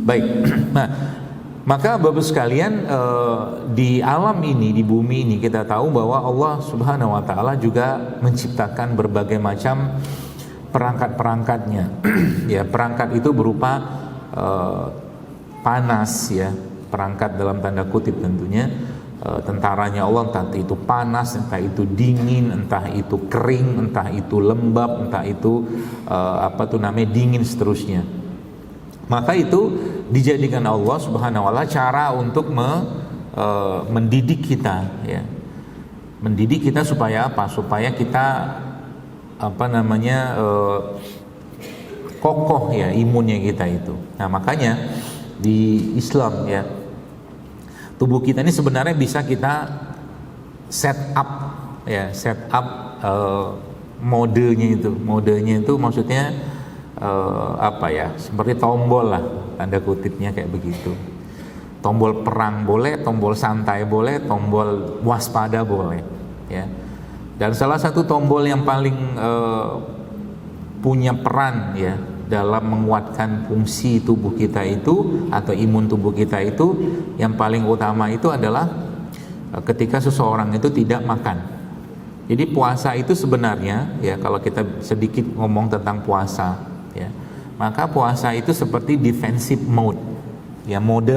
Baik. Nah, maka Bapak sekalian, di alam ini, di bumi ini kita tahu bahwa Allah Subhanahu wa taala juga menciptakan berbagai macam perangkat-perangkatnya. Ya, perangkat itu berupa panas, ya, perangkat dalam tanda kutip tentunya. Tentaranya Allah, entah itu panas, entah itu dingin, entah itu kering, entah itu lembab, entah itu dingin seterusnya. Maka itu dijadikan Allah Subhanahu wa taala cara untuk mendidik kita, ya. Mendidik kita supaya apa? Supaya kita kokoh, ya, imunnya kita itu. Nah, makanya di Islam, ya, tubuh kita ini sebenarnya bisa kita set up, ya, modenya itu maksudnya seperti tombol lah, tanda kutipnya kayak begitu. Tombol perang boleh, tombol santai boleh, tombol waspada boleh, ya. Dan salah satu tombol yang paling punya peran, ya, dalam menguatkan fungsi tubuh kita itu atau imun tubuh kita itu, yang paling utama itu adalah ketika seseorang itu tidak makan. Jadi puasa itu sebenarnya, ya, kalau kita sedikit ngomong tentang puasa, ya, maka puasa itu seperti defensive mode, ya, mode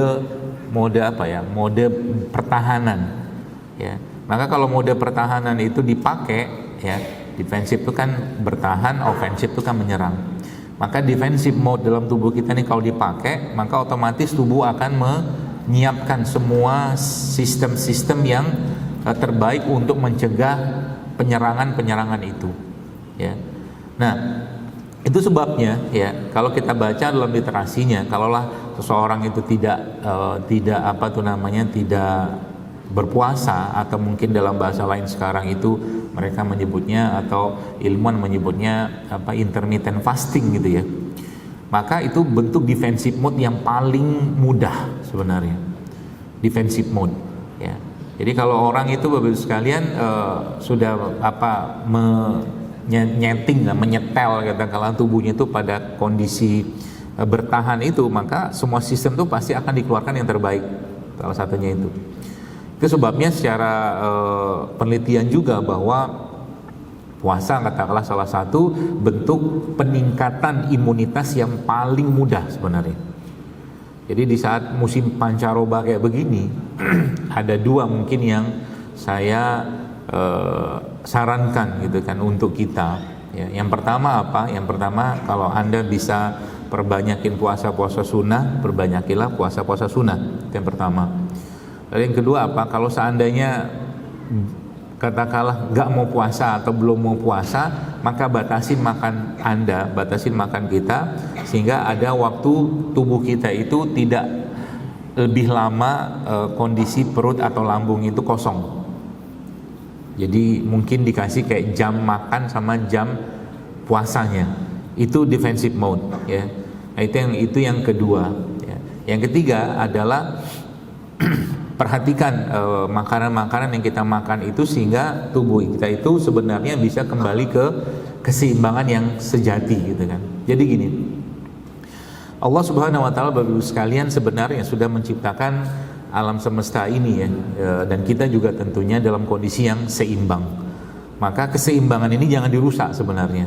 pertahanan, ya. Maka kalau mode pertahanan itu dipakai, ya, defensif itu kan bertahan, ofensif itu kan menyerang. Maka defensive mode dalam tubuh kita ini kalau dipakai, maka otomatis tubuh akan menyiapkan semua sistem-sistem yang terbaik untuk mencegah penyerangan itu, ya. Nah, itu sebabnya, ya, kalau kita baca dalam literasinya, kalaulah seseorang itu tidak berpuasa, atau mungkin dalam bahasa lain sekarang itu mereka menyebutnya, atau ilmuwan menyebutnya intermittent fasting gitu, ya. Maka itu bentuk defensive mode yang paling mudah sebenarnya, defensive mode, ya. Jadi kalau orang itu Bapak sekalian sudah menyetel katakanlah tubuhnya itu pada kondisi bertahan itu, maka semua sistem itu pasti akan dikeluarkan yang terbaik. Salah satunya itu. Itu sebabnya secara penelitian juga bahwa puasa katakanlah salah satu bentuk peningkatan imunitas yang paling mudah sebenarnya. Jadi di saat musim pancaroba kayak begini, ada dua mungkin yang saya sarankan gitu kan untuk kita, ya. Yang pertama apa? Yang pertama, kalau Anda bisa perbanyakin puasa-puasa sunnah, perbanyakilah puasa-puasa sunnah. Itu yang pertama. Lalu yang kedua apa? Kalau seandainya katakanlah nggak mau puasa atau belum mau puasa, maka batasin makan Anda, batasin makan kita, sehingga ada waktu tubuh kita itu tidak lebih lama kondisi perut atau lambung itu kosong. Jadi mungkin dikasih kayak jam makan sama jam puasanya. Itu defensive mode, ya. Nah, itu yang kedua, ya. Yang ketiga adalah perhatikan makanan-makanan yang kita makan itu, sehingga tubuh kita itu sebenarnya bisa kembali ke keseimbangan yang sejati gitu kan. Jadi gini, Allah Subhanahu wa taala Bapak Ibu sekalian sebenarnya sudah menciptakan alam semesta ini, ya, dan kita juga tentunya dalam kondisi yang seimbang. Maka keseimbangan ini jangan dirusak sebenarnya.